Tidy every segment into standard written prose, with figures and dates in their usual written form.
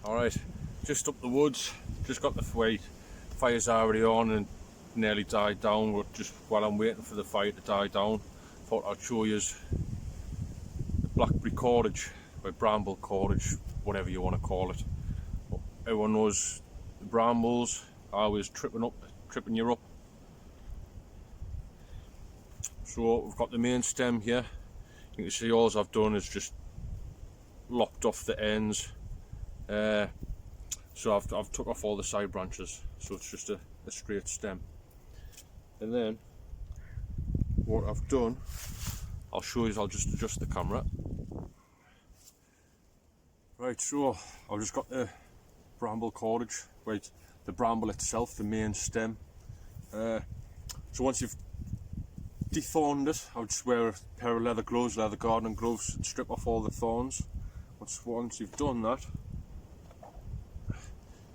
Alright, just up the woods, just got the fire's already on and nearly died down, but just while I'm waiting for the fire to die down, thought I'd show you the blackberry cordage, or bramble cordage, whatever you want to call it. But everyone knows the brambles are always tripping you up. So we've got the main stem here. You can see all I've done is just lopped off the ends. So I've took off all the side branches, so it's just a straight stem. And then what I've done, I'll show you. I'll just adjust the camera. Right, so I've just got the bramble cordage, right, the bramble itself, the main stem. So once you've dethorned it, I'll just wear a pair of leather gloves, leather gardening gloves, and strip off all the thorns. Once you've done that,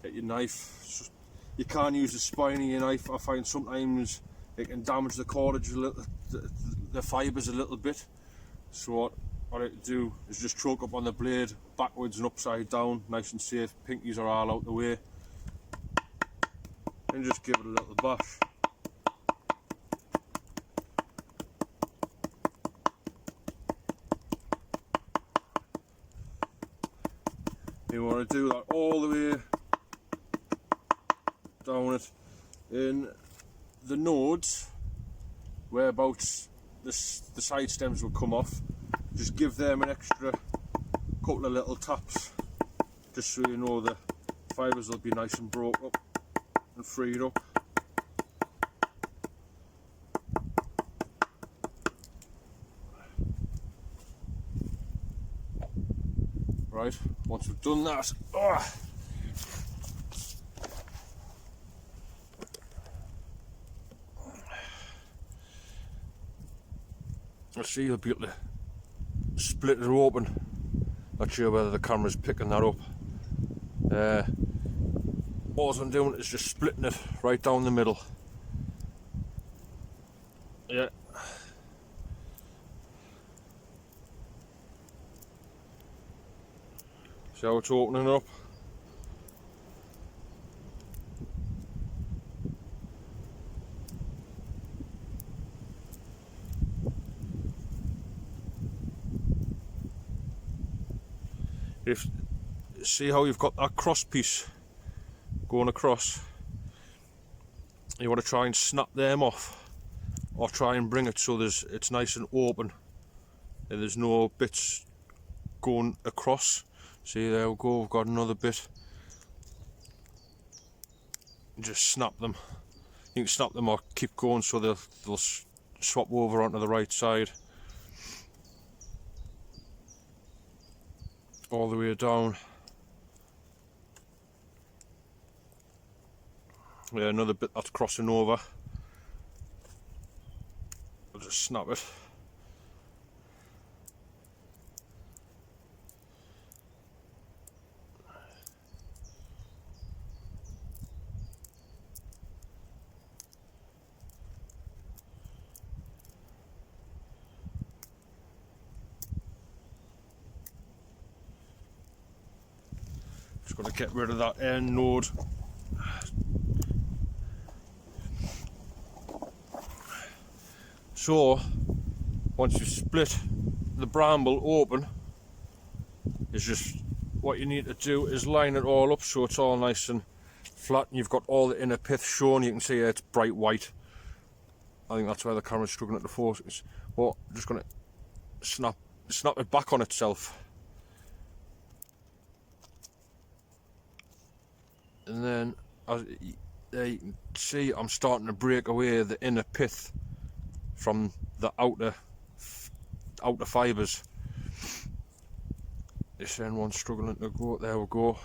get your knife. You can't use the spine of your knife. I find sometimes it can damage the cordage a little, the fibres a little bit. So what I do is just choke up on the blade backwards and upside down, nice and safe. Pinkies are all out the way, and just give it a little bash. You want to do that all the way down it. In the nodes, whereabouts the side stems will come off, just give them an extra couple of little taps, just so you know the fibres will be nice and broke up and freed up. Right, once we've done that, let's see, you'll be able to split it open. Not sure whether the camera's picking that up. All I'm doing is just splitting it right down the middle. Yeah. See how it's opening up? See how you've got that cross piece going across? You want to try and snap them off, or try and bring it so it's nice and open and there's no bits going across. See, there we go, we've got another bit. Just snap them. You can snap them or keep going so they'll swap over onto the right side. All the way down. Yeah, another bit that's crossing over. I'll just snap it. Just got to get rid of that end node. So once you split the bramble open, is just what you need to do is line it all up so it's all nice and flat, and you've got all the inner pith shown. You can see it's bright white. I think that's why the camera's struggling at the focus. But I'm just going to snap it back on itself. And then, as there you can see, I'm starting to break away the inner pith from the outer fibres. This end one's struggling to go. There we go.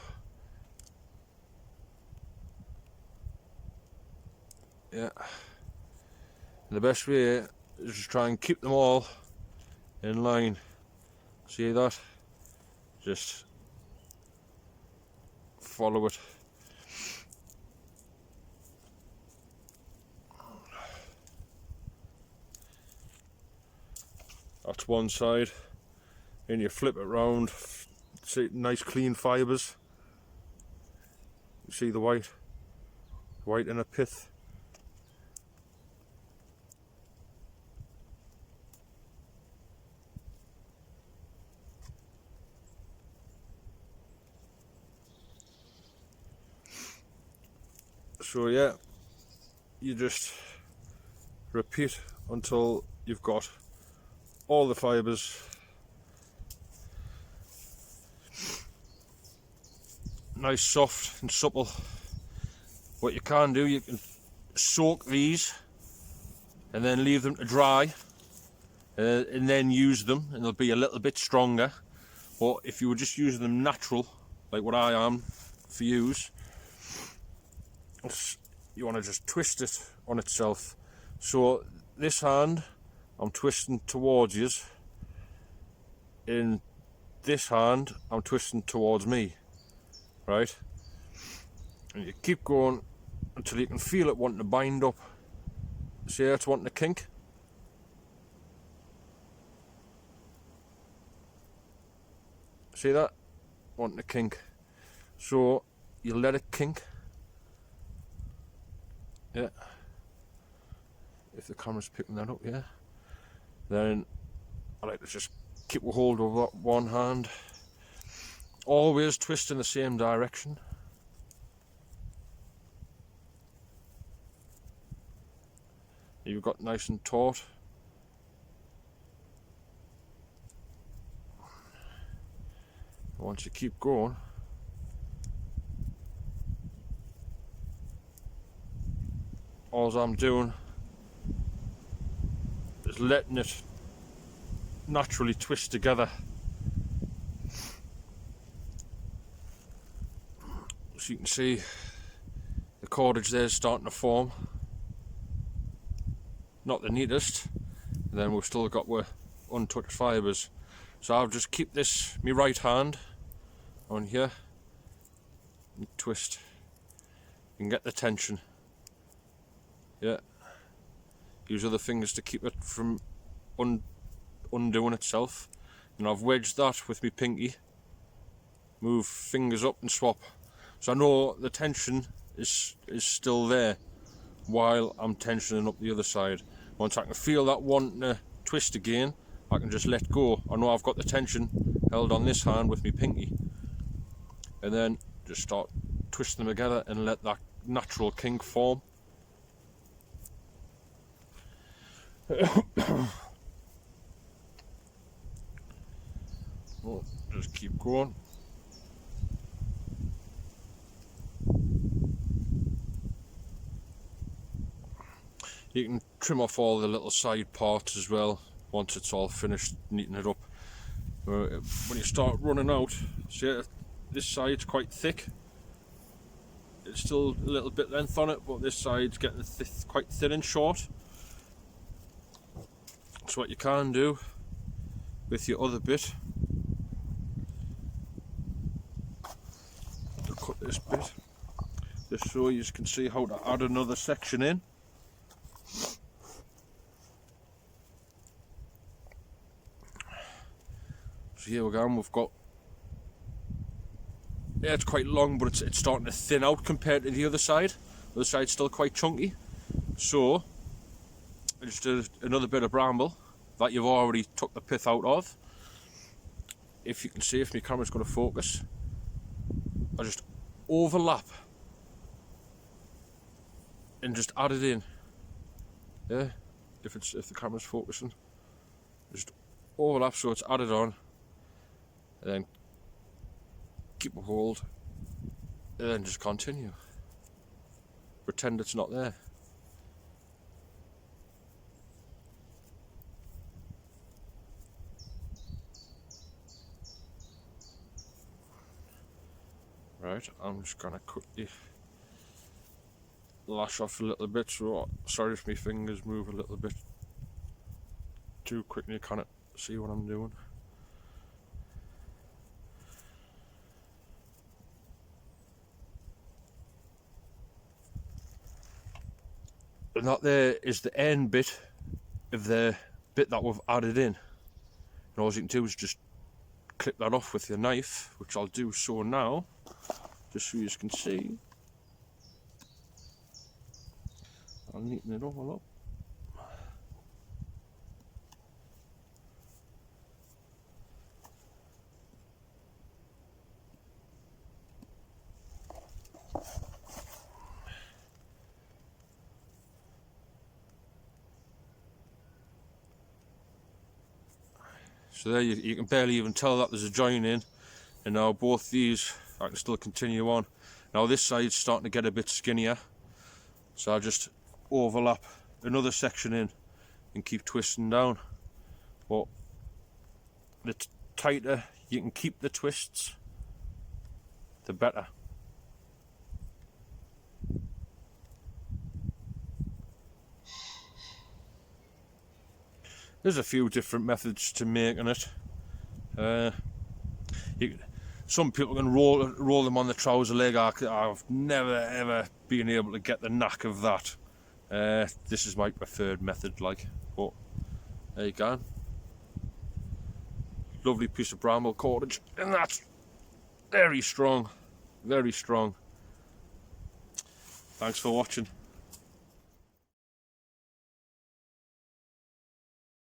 Yeah. And the best way is just try and keep them all in line. See that? Just follow it. That's one side, and you flip it round, see nice clean fibres, You see the white in a pith. So yeah, you just repeat until you've got all the fibres nice, soft and supple. What you can do, you can soak these and then leave them to dry and then use them, and they'll be a little bit stronger. But if you were just using them natural, like what I am for use, you want to just twist it on itself. So this hand I'm twisting towards you, in this hand I'm twisting towards me, right? And you keep going until you can feel it wanting to bind up. See how it's wanting to kink? See that? Wanting to kink. So you let it kink. Yeah. If the camera's picking that up, yeah. Then I like to just keep a hold of that one hand. Always twist in the same direction. You've got nice and taut. Once you keep going, all I'm doing is letting it naturally twist together. So you can see the cordage there is starting to form. Not the neatest, and then we've still got our untouched fibres. So I'll just keep this, my right hand, on here and twist. You can get the tension. Yeah. Use other fingers to keep it from undoing itself. And I've wedged that with my pinky. Move fingers up and swap. So I know the tension is still there while I'm tensioning up the other side. Once I can feel that wanting to twist again, I can just let go. I know I've got the tension held on this hand with my pinky. And then just start twisting them together and let that natural kink form. Well, just keep going. You can trim off all the little side parts as well once it's all finished, neaten it up. When you start running out, see this side's quite thick. It's still a little bit length on it, but this side's getting quite thin and short. So what you can do with your other bit, to cut this bit, just so you can see how to add another section in. So here we go, and we've got, yeah, it's quite long, but it's starting to thin out compared to the other side. The other side's still quite chunky. So I just did another bit of bramble that you've already took the pith out of. If you can see, if my camera's going to focus, I just overlap and just add it in. Yeah, if the camera's focusing, just overlap so it's added on, and then keep a hold, and then just continue. Pretend it's not there. Right, I'm just gonna cut the lash off a little bit, so sorry if my fingers move a little bit too quickly, you can't see what I'm doing. And that there is the end bit of the bit that we've added in. And all you can do is just clip that off with your knife, which I'll do so now, just so you can see. I'll neaten it all up. So there you can barely even tell that there's a join in, and now both these I can still continue on. Now this side's starting to get a bit skinnier, so I'll just overlap another section in and keep twisting down. But the tighter you can keep the twists, the better. There's a few different methods to making it. Some people can roll them on the trouser leg. I've never ever been able to get the knack of that. This is my preferred method, like. But there you go. Lovely piece of bramble cordage, and that's very strong, very strong. Thanks for watching.